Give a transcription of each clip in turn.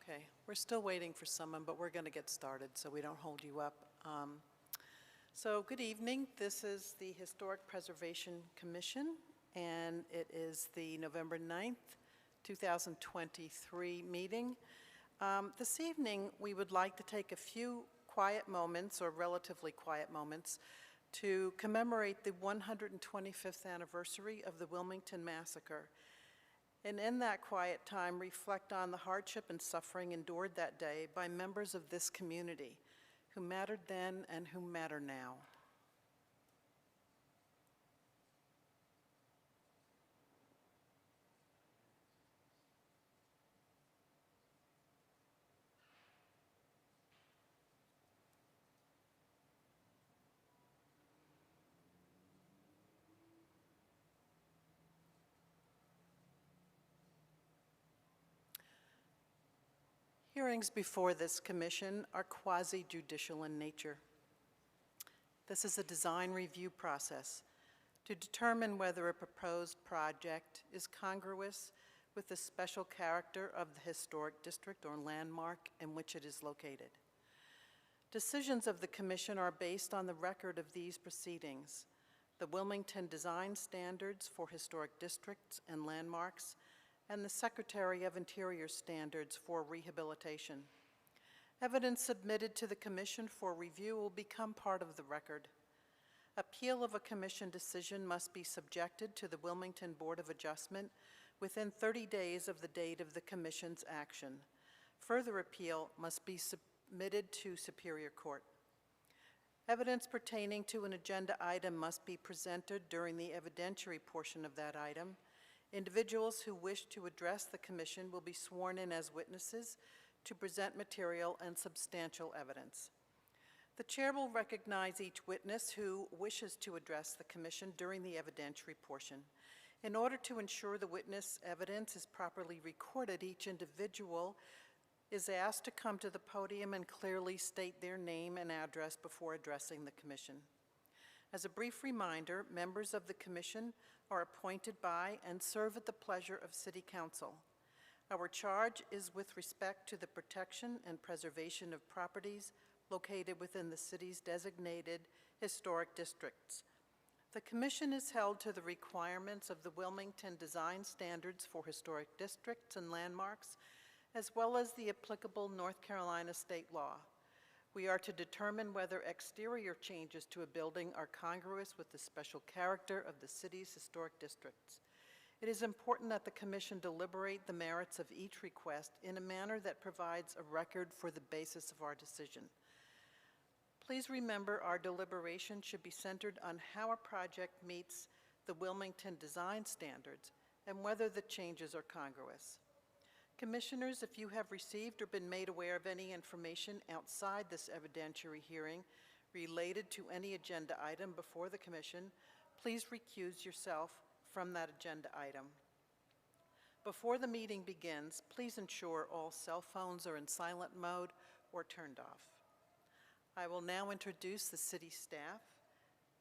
Okay, we're still waiting for someone, but we're going to get started so we don't hold you up. So good evening. This is the Historic Preservation Commission, and it is the November 9th, 2023 meeting. This evening, we would like to take a few quiet moments, or relatively quiet moments, to commemorate the 125th anniversary of the Wilmington Massacre. And in that quiet time, reflect on the hardship and suffering endured that day by members of this community who mattered then and who matter now. Hearings before this commission are quasi-judicial in nature. This is a design review process to determine whether a proposed project is congruous with the special character of the historic district or landmark in which it is located. Decisions of the commission are based on the record of these proceedings, the Wilmington Design Standards for Historic Districts and Landmarks, and the Secretary of Interior Standards for Rehabilitation. Evidence submitted to the Commission for review will become part of the record. Appeal of a Commission decision must be subjected to the Wilmington Board of Adjustment within 30 days of the date of the Commission's action. Further appeal must be submitted to Superior Court. Evidence pertaining to an agenda item must be presented during the evidentiary portion of that item. Individuals who wish to address the Commission will be sworn in as witnesses to present material and substantial evidence. The Chair will recognize each witness who wishes to address the Commission during the evidentiary portion. In order to ensure the witness evidence is properly recorded, each individual is asked to come to the podium and clearly state their name and address before addressing the Commission. As a brief reminder, members of the Commission are appointed by and serve at the pleasure of City Council. Our charge is with respect to the protection and preservation of properties located within the city's designated historic districts. The Commission is held to the requirements of the Wilmington Design Standards for Historic Districts and Landmarks, as well as the applicable North Carolina state law. We are to determine whether exterior changes to a building are congruous with the special character of the city's historic districts. It is important that the Commission deliberate the merits of each request in a manner that provides a record for the basis of our decision. Please remember our deliberation should be centered on how a project meets the Wilmington Design Standards and whether the changes are congruous. Commissioners, if you have received or been made aware of any information outside this evidentiary hearing related to any agenda item before the Commission, please recuse yourself from that agenda item. Before the meeting begins, please ensure all cell phones are in silent mode or turned off. I will now introduce the city staff.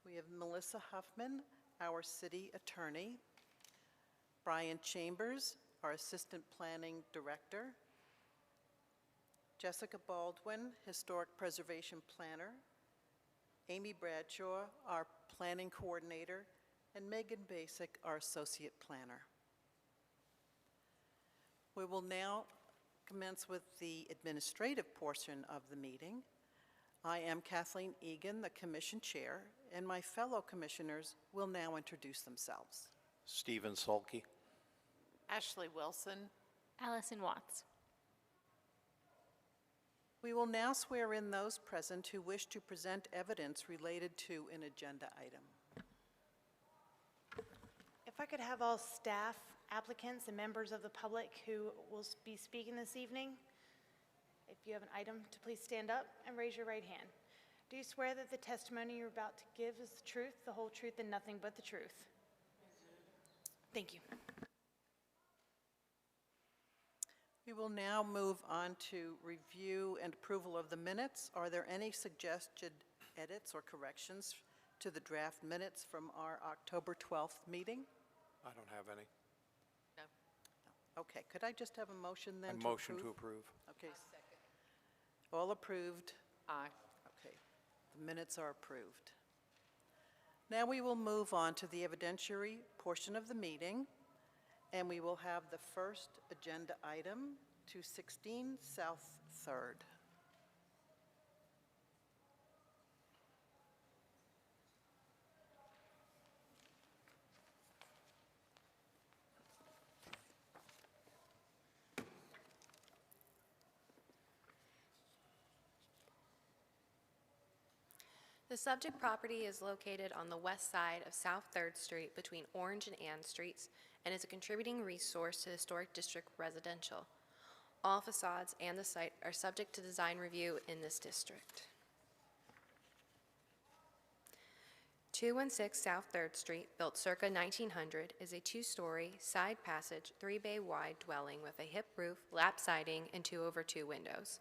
We have Melissa Huffman, our city attorney, Brian Chambers, our Assistant Planning Director, Jessica Baldwin, Historic Preservation Planner, Amy Bradshaw, our Planning Coordinator, and Megan Basic, our Associate Planner. We will now commence with the administrative portion of the meeting. I am Kathleen Egan, the Commission Chair, and my fellow Commissioners will now introduce themselves. Stephen Sulkey. Ashley Wilson. Allison Watts. We will now swear in those present who wish to present evidence related to an agenda item. If I could have all staff, applicants, and members of the public who will be speaking this evening, if you have an item, to please stand up and raise your right hand. Do you swear that the testimony you're about to give is the truth, the whole truth, and nothing but the truth? Thank you. We will now move on to review and approval of the minutes. Are there any suggested edits or corrections to the draft minutes from our October 12th meeting? I don't have any. No. Okay, could I just have a motion then to A approve? motion to approve. Okay. All approved? Aye. Okay, the minutes are approved. Now we will move on to the evidentiary portion of the meeting, and we will have the first agenda item, 216 South 3rd. The subject property is located on the west side of South 3rd Street between Orange and Ann Streets and is a contributing resource to Historic District residential. All facades and the site are subject to design review in this district. 216 South 3rd Street, built circa 1900, is a two-story, side passage, 3-bay wide dwelling with a hip roof, lap siding, and 2/2 windows.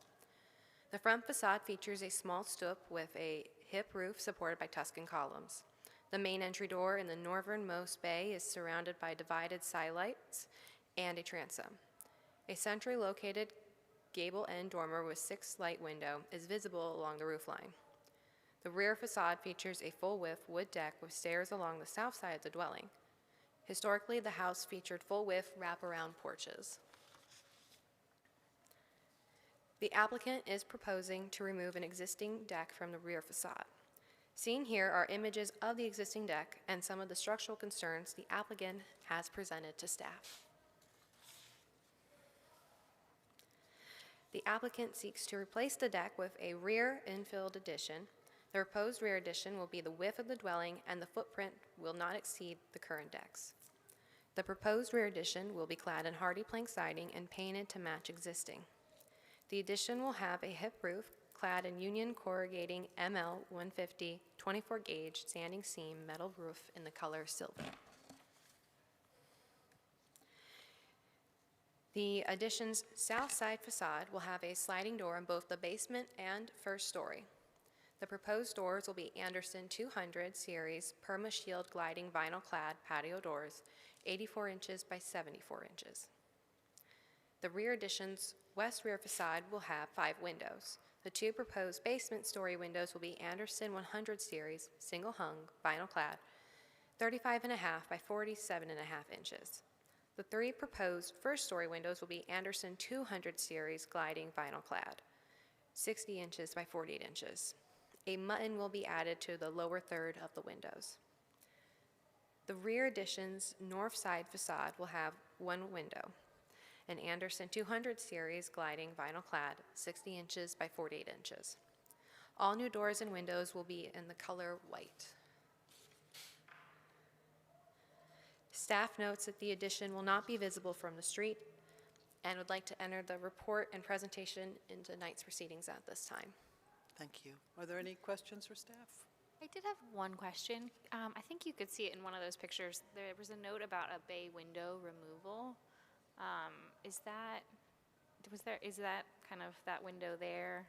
The front facade features a small stoop with a hip roof supported by Tuscan columns. The main entry door in the northernmost bay is surrounded by divided skylights and a transom. A centrally located gable end dormer with 6-light window is visible along the roofline. The rear facade features a full-width wood deck with stairs along the south side of the dwelling. Historically, the house featured full-width wraparound porches. The applicant is proposing to remove an existing deck from the rear facade. Seen here are images of the existing deck and some of the structural concerns the applicant has presented to staff. The applicant seeks to replace the deck with a rear infilled addition. The proposed rear addition will be the width of the dwelling, and the footprint will not exceed the current decks. The proposed rear addition will be clad in hardy plank siding and painted to match existing. The addition will have a hip roof clad in union corrugating ML 150 24 gauge standing seam metal roof in the color silver. The addition's south side facade will have a sliding door in both the basement and first story. The proposed doors will be Anderson 200 series PermaShield gliding vinyl clad patio doors, 84 inches by 74 inches. The rear addition's west rear facade will have 5 windows. The 2 proposed basement story windows will be Anderson 100 series single hung vinyl clad, 35.5 by 47.5 inches. The 3 proposed first story windows will be Anderson 200 series gliding vinyl clad, 60 inches by 48 inches. A mutton will be added to the lower third of the windows. The rear addition's north side facade will have 1 window, an Anderson 200 series gliding vinyl clad, 60 inches by 48 inches. All new doors and windows will be in the color white. Staff notes that the addition will not be visible from the street and would like to enter the report and presentation into tonight's proceedings at this time. Thank you. Are there any questions for staff? I did have one question. I think you could see it in one of those pictures. There was a note about a bay window removal. Is that kind of that window there?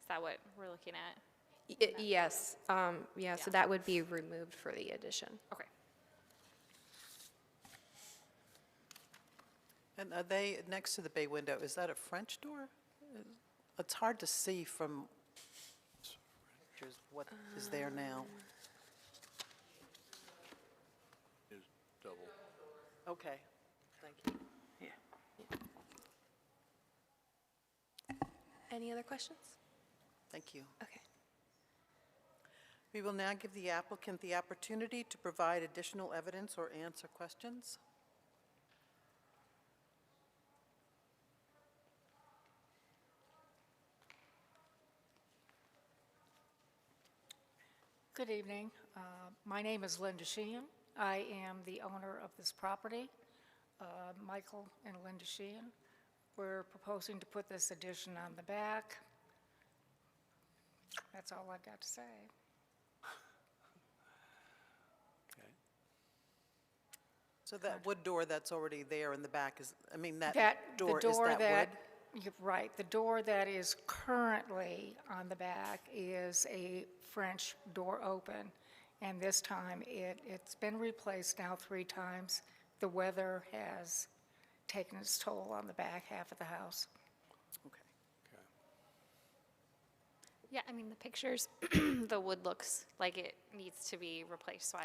Is that what we're looking at? Yes, yeah, so that would be removed for the addition. Okay. And are they next to the bay window? Is that a French door? It's hard to see from pictures what is there now. Is double. Okay, thank you. Any other questions? Thank you. Okay. We will now give the applicant the opportunity to provide additional evidence or answer questions. Good evening. My name is Linda Sheehan. I am the owner of this property. Michael and Linda Sheehan. We're proposing to put this addition on the back. That's all I've got to say. Okay. So that wood door that's already there in the back is, I mean, that The door, is that wood? You're right. The door that is currently on the back is a French door open, and this time it's been replaced now 3 times. The weather has taken its toll on the back half of the house. Okay. Okay. Yeah, I mean, the pictures, the wood looks like it needs to be replaced, so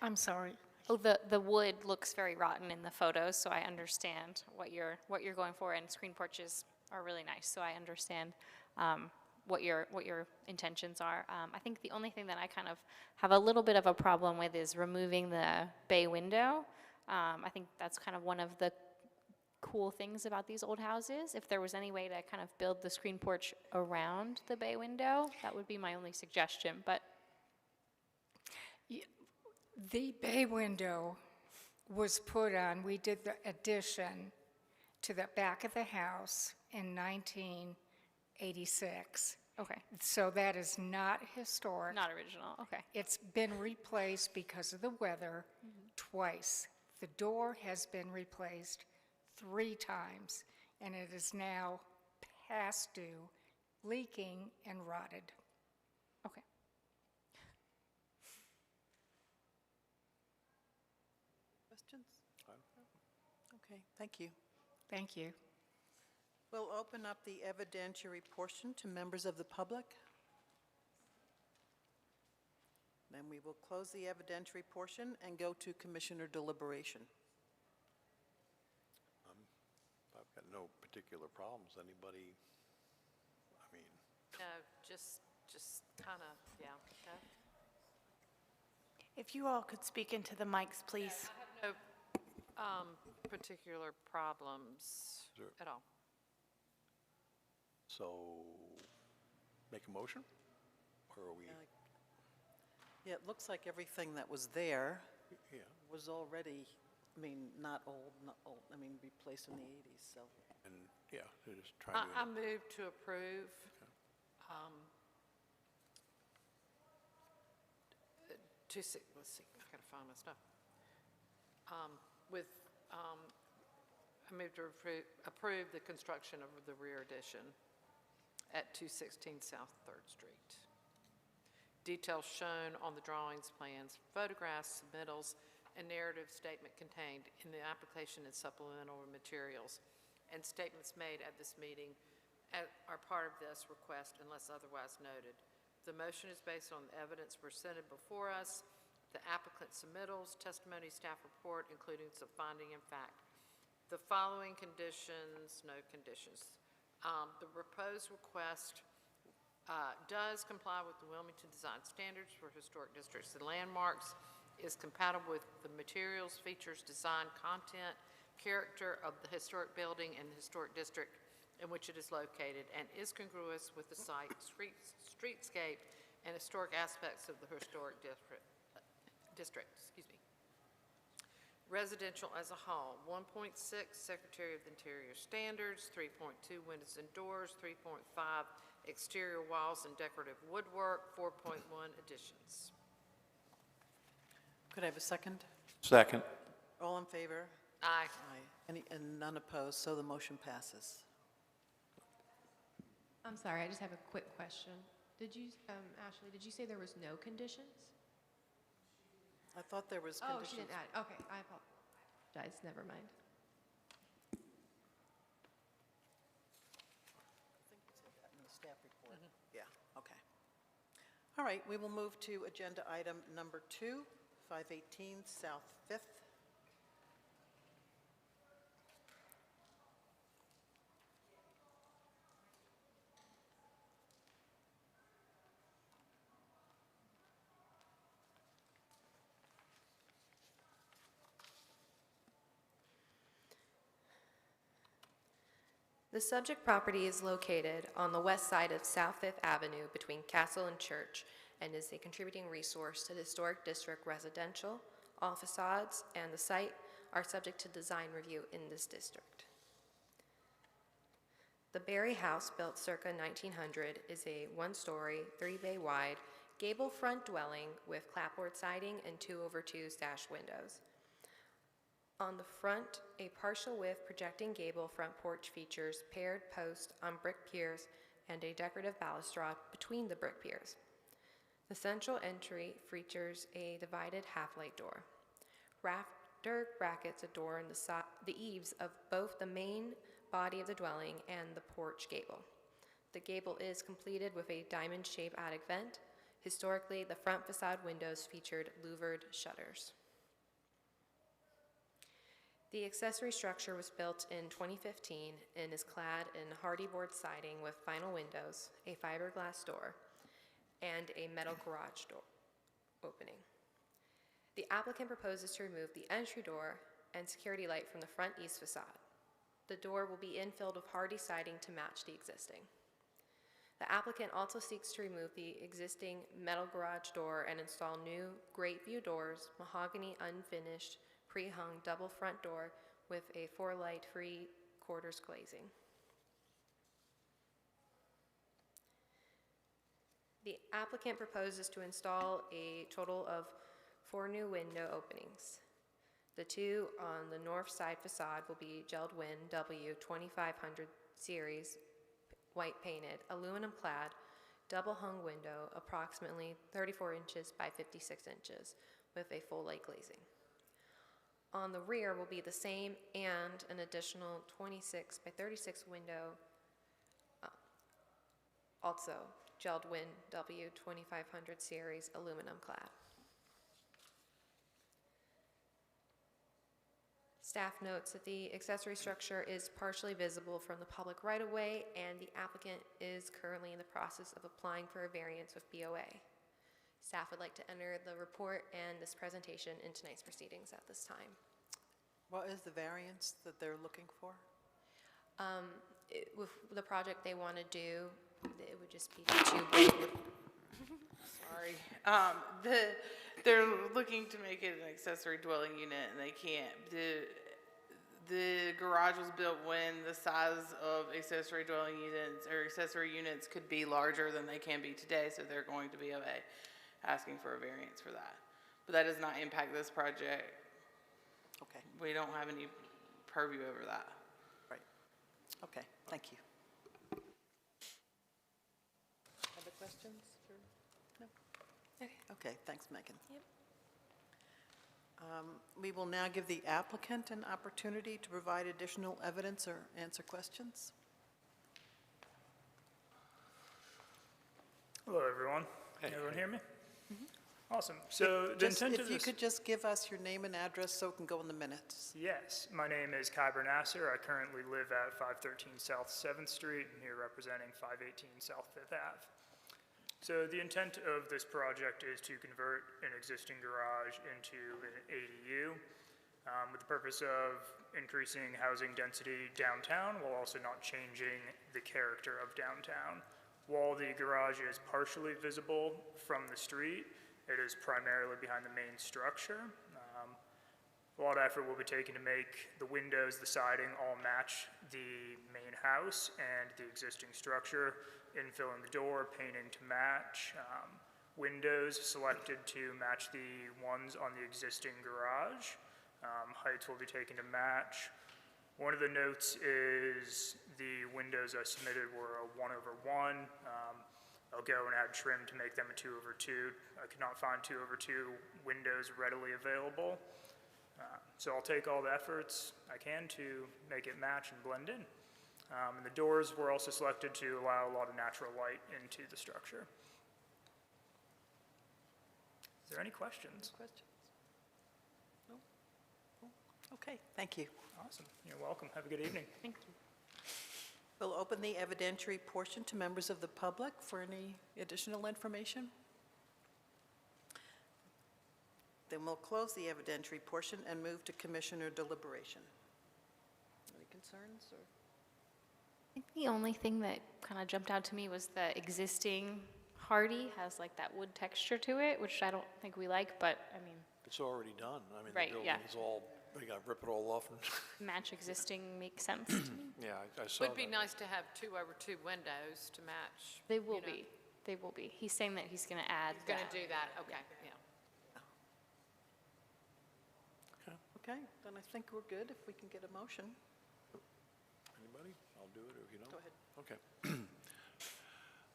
I'm sorry. oh, the wood looks very rotten in the photos, so I understand what you're going for, and screen porches are really nice, so I understand what your intentions are. I think the only thing that I kind of have a little bit of a problem with is removing the bay window. I think that's kind of one of the cool things about these old houses. If there was any way to kind of build the screen porch around the bay window, that would be my only suggestion, but The bay window was put on, we did the addition to the back of the house in 1986. okay, So that is not historic. not original, okay. It's been replaced because of the weather twice. The door has been replaced 3 times, and it is now past due, leaking and rotted. Okay. Questions? Okay, thank you. Thank you. We'll open up the evidentiary portion to members of the public. Then we will close the evidentiary portion and go to commissioner deliberation. I've got no particular problems. Anybody, I mean, No, just kind of, yeah. Okay. If you all could speak into the mics, please. No particular problems Sure. at all. so make a motion? Or are we, Yeah, it looks like everything that was there yeah, was already, I mean, not old, I mean, replaced in the 80s, so. and, yeah, they're just trying to. I move to approve. Let's see, I've got to find my stuff. I move to approve the construction of the rear addition at 216 South 3rd Street. Details shown on the drawings, plans, photographs, submittals, and narrative statement contained in the application and supplemental materials, and statements made at this meeting are part of this request unless otherwise noted. The motion is based on the evidence presented before us, the applicant's submittals, testimony, staff report, including some finding and fact. The following conditions, no conditions. The proposed request does comply with the Wilmington Design Standards for Historic Districts and Landmarks, is compatible with the materials, features, design, content, character of the historic building and the historic district in which it is located, and is congruous with the site, streetscape, and historic aspects of the historic district. Residential as a whole, 1.6, Secretary of the Interior Standards, 3.2, windows and doors, 3.5, exterior walls and decorative woodwork, 4.1, additions. Could I have a second? Second. All in favor? Aye. Any, and none opposed, so the motion passes. I'm sorry, I just have a quick question. Did you, Ashley, did you say there was no conditions? I thought there was Oh, conditions. she didn't add, okay, I apologize, never mind. In the staff report. Yeah, okay. All right, we will move to agenda item number 2, 518 South 5th. The subject property is located on the west side of South Fifth Avenue between Castle and Church and is a contributing resource to the Historic District residential. All facades and the site are subject to design review in this district. The Berry House, built circa 1900, is a one-story, 3-bay wide, gable front dwelling with clapboard siding and 2/2 sash windows. On the front, a partial width projecting gable front porch features paired posts on brick piers and a decorative balustrade between the brick piers. The central entry features a divided half-light door. brackets adorn the eaves of both the main body of the dwelling and the porch gable. The gable is completed with a diamond-shaped attic vent. Historically, the front facade windows featured louvered shutters. The accessory structure was built in 2015 and is clad in hardy board siding with vinyl windows, a fiberglass door, and a metal garage door opening. The applicant proposes to remove the entry door and security light from the front east facade. The door will be infilled with hardy siding to match the existing. The applicant also seeks to remove the existing metal garage door and install new great view doors, mahogany unfinished, pre-hung double front door with a 4-light free quarters glazing. The applicant proposes to install a total of 4 new window openings. The 2 on the north side facade will be JELD-WIN W2500 series, white painted, aluminum clad, double hung window, approximately 34 inches by 56 inches, with a full light glazing. On the rear will be the same and an additional 26 by 36 window, also JELD-WIN W2500 series, aluminum clad. Staff notes that the accessory structure is partially visible from the public right-of-way, and the applicant is currently in the process of applying for a variance with BOA. Staff would like to enter the report and this presentation in tonight's proceedings at this time. What is the variance that they're looking for? With the project they want to do, it would just be too Sorry. They're looking to make it an accessory dwelling unit, and they can't. The garage was built when the size of accessory dwelling units or accessory units could be larger than they can be today, so they're going to be asking for a variance for that. But that does not impact this project. Okay, We don't have any purview over that. right. Okay, thank you. Other questions? No? Okay, thanks, Megan. Yep. We will now give the applicant an opportunity to provide additional evidence or answer questions. Hello, everyone. Hey. Can everyone hear me? Awesome. So the intent of If you this... could just give us your name and address so it can go in the minutes. Yes, my name is Kyber Nasser. I currently live at 513 South 7th Street and here representing 518 South 5th Ave. So the intent of this project is to convert an existing garage into an ADU with the purpose of increasing housing density downtown while also not changing the character of downtown. While the garage is partially visible from the street, it is primarily behind the main structure. A lot of effort will be taken to make the windows, the siding all match the main house and the existing structure, infilling the door, painting to match, windows selected to match the ones on the existing garage. Heights will be taken to match. One of the notes is the windows I submitted were a 1/1. I'll go and add trim to make them a 2/2. I could not find 2/2 windows readily available. So I'll take all the efforts I can to make it match and blend in. And the doors were also selected to allow a lot of natural light into the structure. Is there any questions? Questions? No? Okay, thank you. Awesome. You're welcome. Have a good evening. Thank you. We'll open the evidentiary portion to members of the public for any additional information. Then we'll close the evidentiary portion and move to commissioner deliberation. Any concerns or? I think the only thing that kind of jumped out to me was the existing Hardy has like that wood texture to it, which I don't think we like, but I mean, It's already done. I mean, Right, the yeah. building is all, they gotta rip it all off and, match existing makes sense to me. yeah, I saw that. Would be nice to have 2/2 windows to match. They will you know. be. They will be. He's saying that he's going to add He's going that. to do that, okay, yeah. Okay, then I think we're good if we can get a motion. Anybody? I'll do it if you don't. Go ahead. Okay.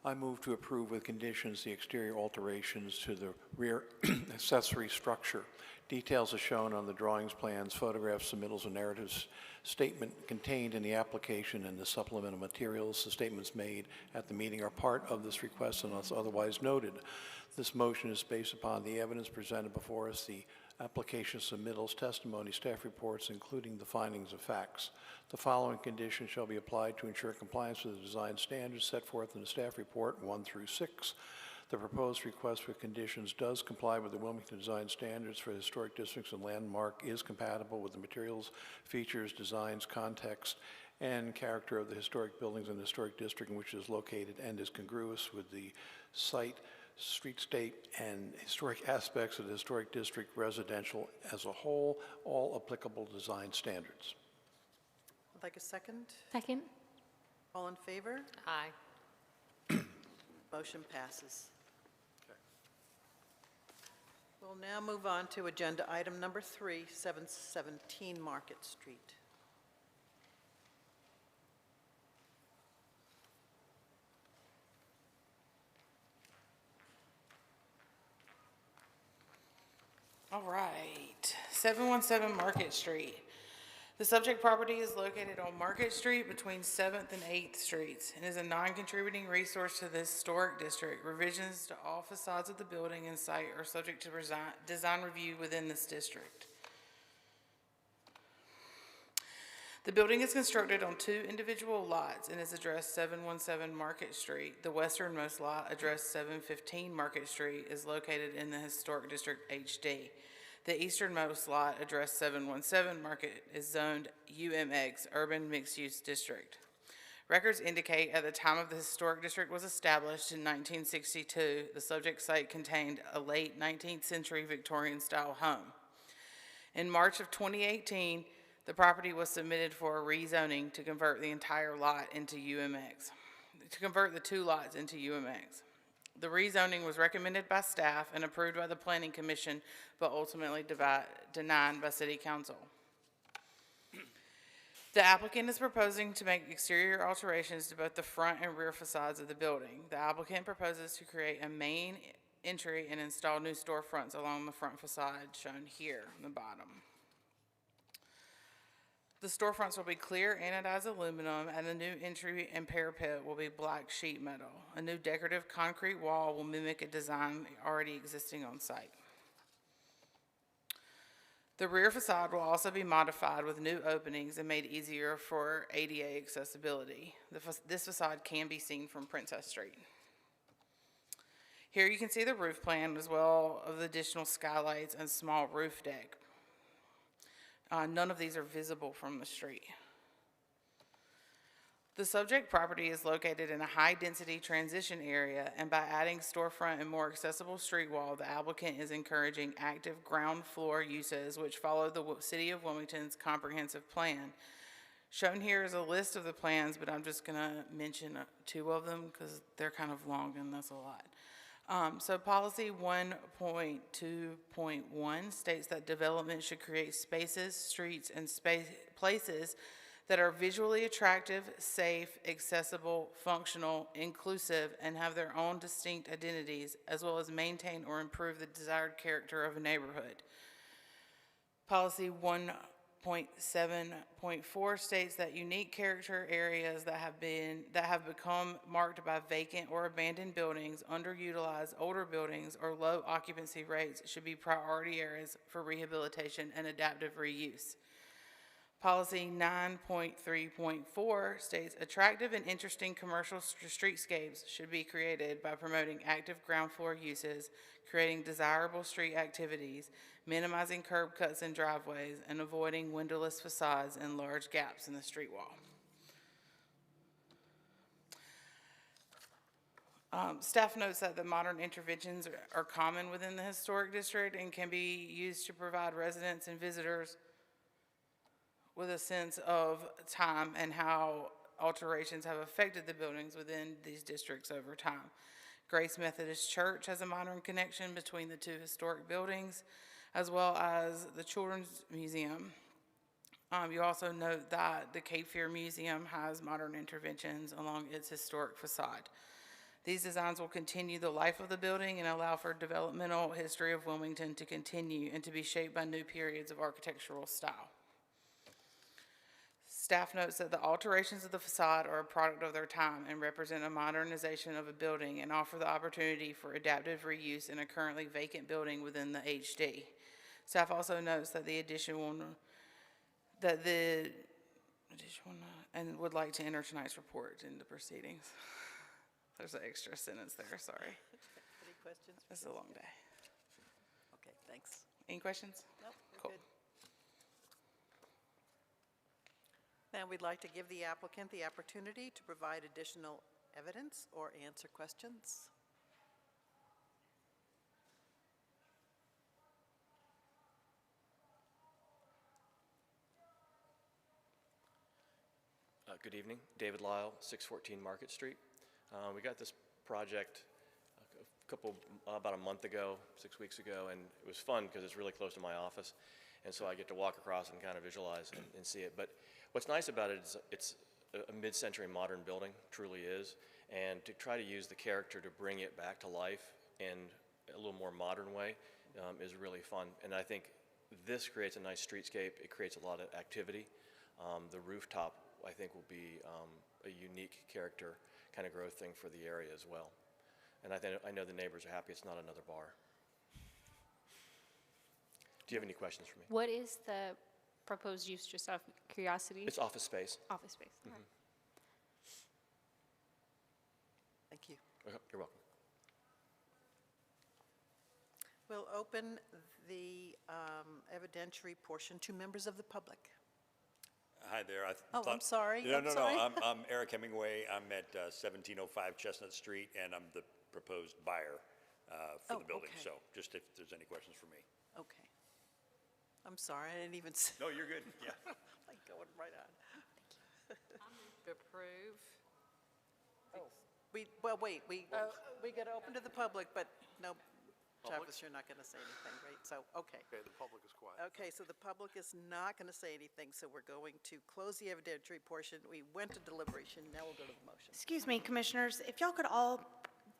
I move to approve with conditions the exterior alterations to the rear accessory structure Details are shown on the drawings, plans, photographs, submittals, and narratives statement contained in the application and the supplemental materials. The statements made at the meeting are part of this request unless otherwise noted. This motion is based upon the evidence presented before us, the application submittals, testimony, staff reports, including the findings of facts. The following conditions shall be applied to ensure compliance with the design standards set forth in the staff report 1 through 6. The proposed request for conditions does comply with the Wilmington Design Standards for Historic Districts and Landmark, is compatible with the materials, features, designs, context, and character of the historic buildings in the historic district in which it is located, and is congruous with the site, streetscape, and historic aspects of the historic district residential as a whole, all applicable design standards. I'd like a second. Second? All in favor? Aye. Motion passes. We'll now move on to agenda item number 3, 717 Market Street. All right, 717 Market Street. The subject property is located on Market Street between 7th and 8th Streets and is a non-contributing resource to the historic district. Revisions to all facades of the building and site are subject to design review within this district. The building is constructed on 2 individual lots and is addressed 717 Market Street. The westernmost lot, addressed 715 Market Street, is located in the Historic District HD. The easternmost lot, addressed 717 Market, is zoned UMX, Urban Mixed Use District. Records indicate at the time of the Historic District was established in 1962, the subject site contained a late 19th century Victorian-style home. In March of 2018, the property was submitted for a rezoning to convert the entire lot into UMX, to convert the 2 lots into UMX. The rezoning was recommended by staff and approved by the Planning Commission, but ultimately denied by City Council. The applicant is proposing to make exterior alterations to both the front and rear facades of the building. The applicant proposes to create a main entry and install new storefronts along the front facade shown here on the bottom. The storefronts will be clear anodized aluminum, and the new entry and parapet will be black sheet metal. A new decorative concrete wall will mimic a design already existing on site. The rear facade will also be modified with new openings and made easier for ADA accessibility. This facade can be seen from Princess Street. Here you can see the roof plan as well as the additional skylights and small roof deck. None of these are visible from the street. The subject property is located in a high-density transition area, and by adding storefront and more accessible street wall, the applicant is encouraging active ground floor uses which follow the City of Wilmington's comprehensive plan. Shown here is a list of the plans, but I'm just going to mention 2 of them because they're kind of long and that's a lot. So policy 1.2.1 states that development should create spaces, streets, and places that are visually attractive, safe, accessible, functional, inclusive, and have their own distinct identities, as well as maintain or improve the desired character of a neighborhood. Policy 1.7.4 states that unique character areas that have become marked by vacant or abandoned buildings, underutilized older buildings, or low occupancy rates should be priority areas for rehabilitation and adaptive reuse. Policy 9.3.4 states attractive and interesting commercial streetscapes should be created by promoting active ground floor uses, creating desirable street activities, minimizing curb cuts and driveways, and avoiding windowless facades and large gaps in the street wall. Staff notes that the modern interventions are common within the historic district and can be used to provide residents and visitors with a sense of time and how alterations have affected the buildings within these districts over time. Grace Methodist Church has a modern connection between the 2 historic buildings, as well as the Children's Museum. You also note that the Cape Fear Museum has modern interventions along its historic facade. These designs will continue the life of the building and allow for developmental history of Wilmington to continue and to be shaped by new periods of architectural style. Staff notes that the alterations of the facade are a product of their time and represent a modernization of a building and offer the opportunity for adaptive reuse in a currently vacant building within the HD. Staff also notes that the addition will and would like to enter tonight's report in the proceedings. There's an extra sentence there, sorry. Any questions? This is a long day. Okay, thanks. Any questions? Nope, we're Cool. good. Now, we'd like to give the applicant the opportunity to provide additional evidence or answer questions. Good evening, David Lyle, 614 Market Street. We got this project about a month ago, 6 weeks ago, and it was fun because it's really close to my office, and so I get to walk across and kind of visualize and see it. But what's nice about it is it's a mid-century modern building, truly is, and to try to use the character to bring it back to life in a little more modern way is really fun. And I think this creates a nice streetscape. It creates a lot of activity. The rooftop, I think, will be a unique character kind of growth thing for the area as well. And I know the neighbors are happy it's not another bar. Do you have any questions for me? What is the proposed use, just out of curiosity? It's office space. Office space. All right. Thank you. You're welcome. We'll open the evidentiary portion to members of the public. Hi there. Oh, I'm sorry. No, I'm no, sorry. no. I'm Eric Hemingway. I'm at 1705 Chestnut Street, and I'm the proposed buyer for Oh, the building. okay. So just if there's any questions for me. Okay. I'm sorry, I didn't even, No, you're good. Yeah. like going right on. To approve. Well, wait, we got to open to the public, but no, Travis, you're not going to say anything, right? So, okay. Okay, the public is quiet. Okay, so the public is not going to say anything, so we're going to close the evidentiary portion. We went to deliberation, now we'll go to the motion. Excuse me, commissioners, if y'all could all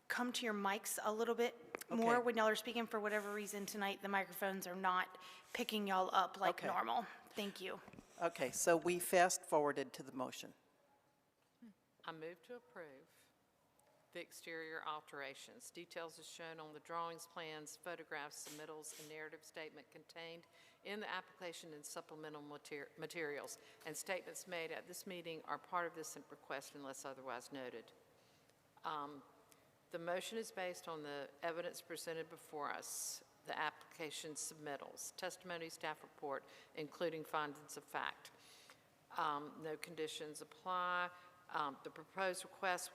come to your mics a little bit more Okay. when y'all are speaking. For whatever reason tonight, the microphones are not picking y'all up like Okay. normal. Thank you. Okay, so we fast forwarded to the motion. I move to approve the exterior alterations. Details as shown on the drawings, plans, photographs, submittals, and narrative statement contained in the application and supplemental materials, and statements made at this meeting are part of this request unless otherwise noted. The motion is based on the evidence presented before us, the application submittals, testimony, staff report, including findings of fact. No conditions apply. The proposed request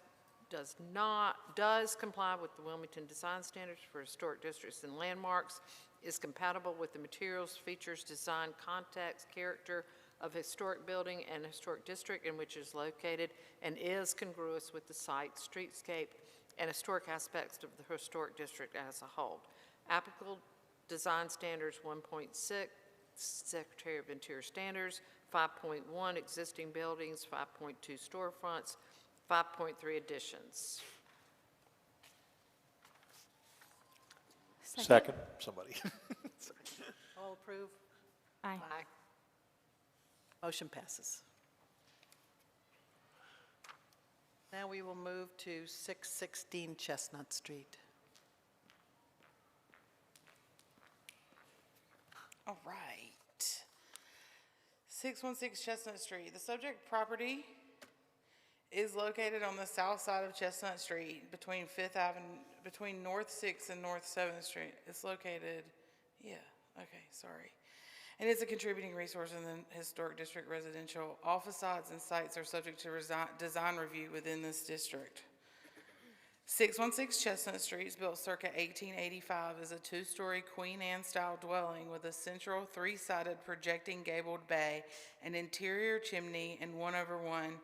does comply with the Wilmington Design Standards for Historic Districts and Landmarks, is compatible with the materials, features, design, context, character of historic building and historic district in which it is located, and is congruous with the site, streetscape, and historic aspects of the historic district as a whole. Applicable Design Standards 1.6, Secretary of Interior Standards, 5.1, existing buildings, 5.2, storefronts, 5.3, additions. Second, somebody. All approve? Aye. Aye. Motion passes. Now we will move to 616 Chestnut Street. All right. 616 Chestnut Street. The subject property is located on the south side of Chestnut Street between Fifth Avenue, between North 6th and North 7th Street. It's located, sorry. And it's a contributing resource in the Historic District residential. All facades and sites are subject to design review within this district. 616 Chestnut Street is built circa 1885 as a two-story Queen Anne-style dwelling with a central three-sided projecting gabled bay, an interior chimney, and 1/1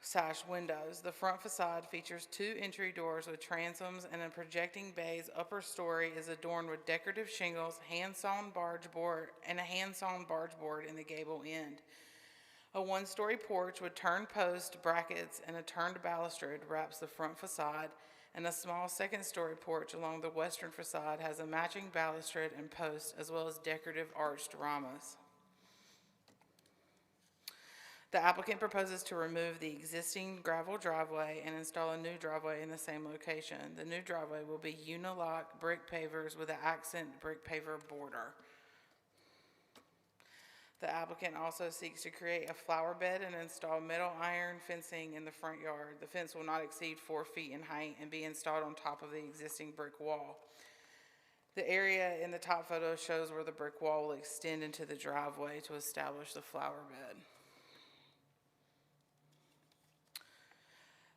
sash windows. The front facade features two entry doors with transoms, and a projecting bay's upper story is adorned with decorative shingles, hand-sawn barge board, and a hand-sawn barge board in the gable end. A one-story porch with turned post, brackets, and a turned balustrade wraps the front facade, and a small second-story porch along the western facade has a matching balustrade and post, as well as decorative arched ramas. The applicant proposes to remove the existing gravel driveway and install a new driveway in the same location. The new driveway will be unilock brick pavers with an accent brick paver border. The applicant also seeks to create a flower bed and install metal iron fencing in the front yard. The fence will not exceed 4 feet in height and be installed on top of the existing brick wall. The area in the top photo shows where the brick wall will extend into the driveway to establish the flower bed.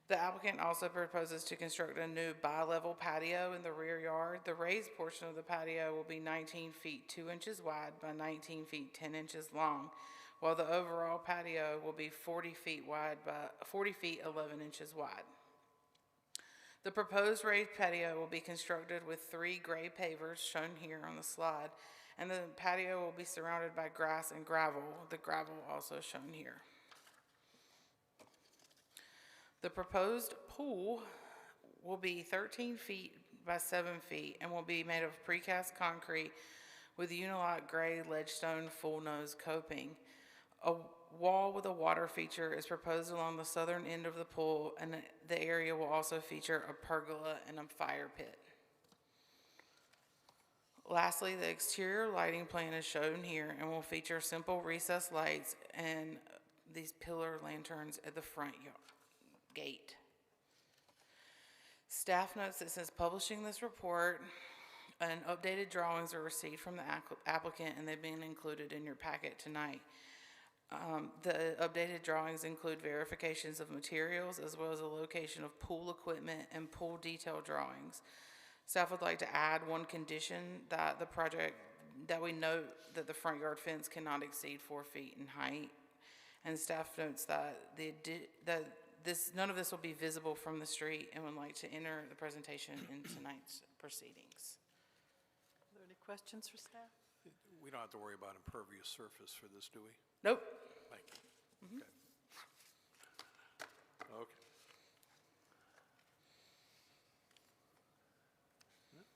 The applicant also proposes to construct a new bi-level patio in the rear yard. The raised portion of the patio will be 19 feet 2 inches wide by 19 feet 10 inches long, while the overall patio will be 40 feet wide by 40 feet 11 inches wide. The proposed raised patio will be constructed with 3 gray pavers shown here on the slide, and the patio will be surrounded by grass and gravel, the gravel also shown here. The proposed pool will be 13 feet by 7 feet and will be made of precast concrete with unilock gray ledgestone full nose coping. A wall with a water feature is proposed along the southern end of the pool, and the area will also feature a pergola and a fire pit. Lastly, the exterior lighting plan is shown here and will feature simple recessed lights and these pillar lanterns at the front yard gate. Staff notes that since publishing this report, updated drawings are received from the applicant and they've been included in your packet tonight. The updated drawings include verifications of materials as well as a location of pool equipment and pool detail drawings. Staff would like to add one condition that the project, that we note that the front yard fence cannot exceed 4 feet in height. And staff notes that none of this will be visible from the street and would like to enter the presentation in tonight's proceedings. Are there any questions for staff? We don't have to worry about impervious surface for this, do we? Nope. Thank you. Okay. Okay.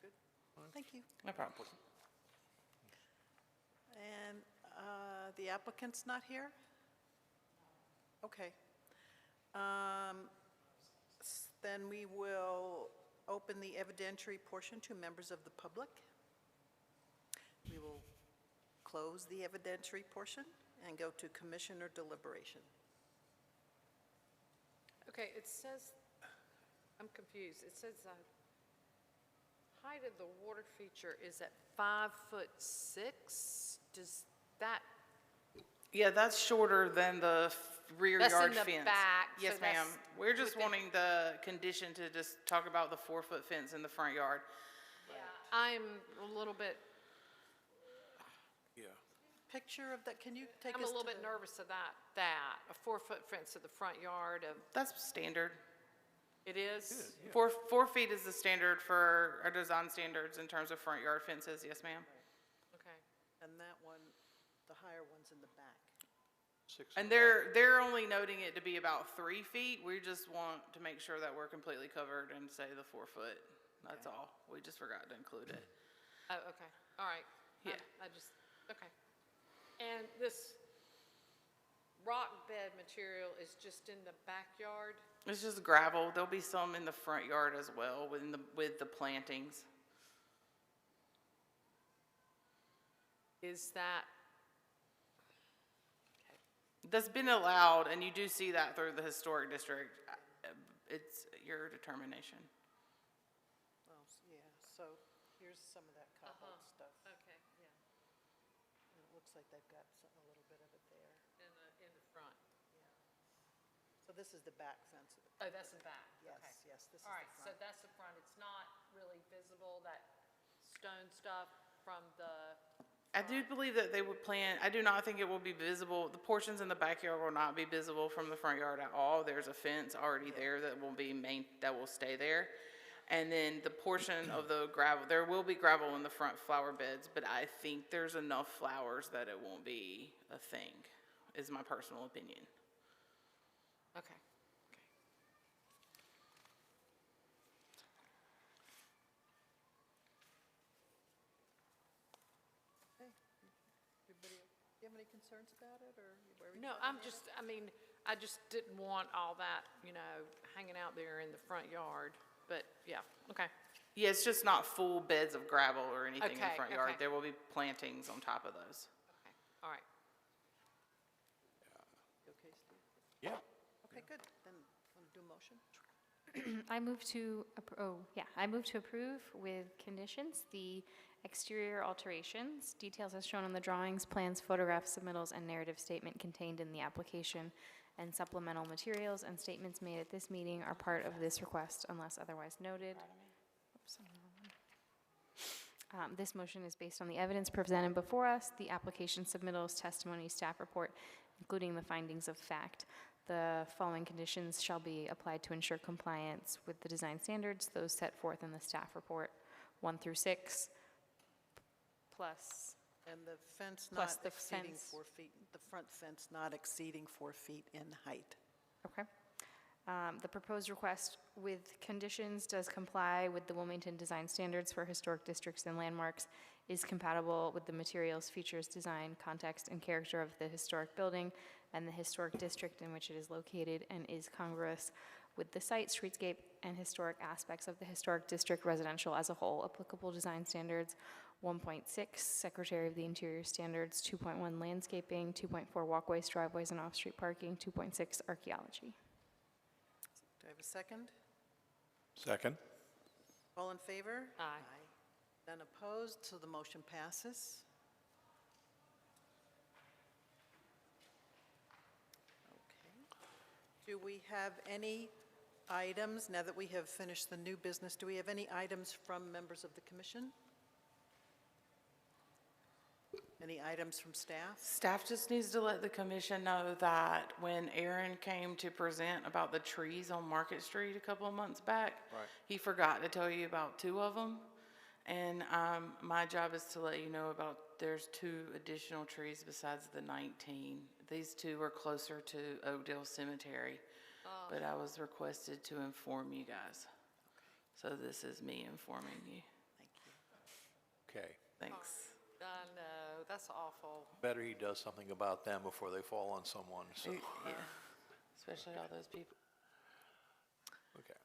Good. Thank you. No problem. And the applicant's not here? Okay. Then we will open the evidentiary portion to members of the public. We will close the evidentiary portion and go to commissioner deliberation. Okay, it says, I'm confused. It says height of the water feature is at 5'6". Does that? Yeah, that's shorter than the rear That's yard in the fence. back, so Yes, ma'am. that's We're just within- wanting the condition to just talk about the 4-foot fence in the front yard. I'm a little bit, Yeah. Picture of that, can you take us I'm a little to bit the- nervous of that, a 4-foot fence at the front yard of, That's standard. it is? 4 feet is the standard for our design standards in terms of front yard fences. Yes, ma'am. Okay. And that one, the higher one's in the back. 6 And they're only noting it to be about 3 feet. We just want to make sure that we're completely covered and say the 4 foot. That's all. We just forgot to include it. Oh, okay, all right. Yeah. I just, okay. And this rock bed material is just in the backyard? It's just gravel. There'll be some in the front yard as well with the plantings. Is that, That's been allowed, and you do see that through the historic district. It's your determination. Well, yeah, so here's some of that cobbled stuff. okay, yeah, And it looks like they've got a little bit of it there. in the front. So this is the back fence. Oh, that's the back, Yes, okay. yes, this is All the right, so front. that's the front. It's not really visible, that stone stuff from the, I do believe that they would plan, I do not think it will be visible, the portions in the backyard will not be visible from the front yard at all. There's a fence already there that will that will stay there. And then the portion of the gravel, there will be gravel in the front flower beds, but I think there's enough flowers that it won't be a thing. is my personal opinion. Okay. Everybody, do you have any concerns about it, or where we? No, I just didn't want all that, hanging out there in the front yard, but yeah, okay. Yeah, it's just not full beds of gravel or anything in the Okay, front yard. okay. There will be plantings on top of those. Okay, all right. You okay, Steve? Yeah. Okay, good. Then, want to do a motion? I move to approve with conditions the exterior alterations, details as shown on the drawings, plans, photographs, submittals, and narrative statement contained in the application, and supplemental materials and statements made at this meeting are part of this request unless otherwise noted. Oops, I'm on the wrong one. This motion is based on the evidence presented before us, the application submittals, testimony, staff report, including the findings of fact. The following conditions shall be applied to ensure compliance with the design standards, those set forth in the staff report 1 through 6, plus, And the fence Plus not the exceeding fence. 4 feet, the front fence not exceeding 4 feet in height. okay. The proposed request with conditions does comply with the Wilmington Design Standards for Historic Districts and Landmarks, is compatible with the materials, features, design, context, and character of the historic building and the historic district in which it is located, and is congruous with the site, streetscape, and historic aspects of the historic district residential as a whole. Applicable design standards, 1.6, Secretary of the Interior Standards, 2.1, landscaping, 2.4, walkways, driveways, and off-street parking, 2.6, archaeology. Do I have a second? Second? All in favor? Aye. None opposed, so the motion passes. Okay. Do we have any items, now that we have finished the new business, do we have any items from members of the commission? Any items from staff? Staff just needs to let the commission know that when Aaron came to present about the trees on Market Street a couple of months back, he forgot to tell you about 2 of them. And my job is to let you know about, there's 2 additional trees besides the 19. These 2 are closer to Oakdale Cemetery, but I was requested to inform you guys. So this is me informing you. Thank you. Okay. Thanks. I know, that's awful. Better he does something about them before they fall on someone, so, Yeah, especially all those people. okay.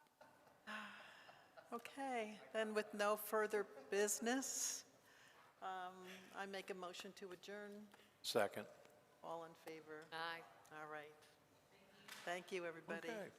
Okay, then with no further business, I make a motion to adjourn. Second? All in favor? Aye. All right. Thank you, everybody. Okay.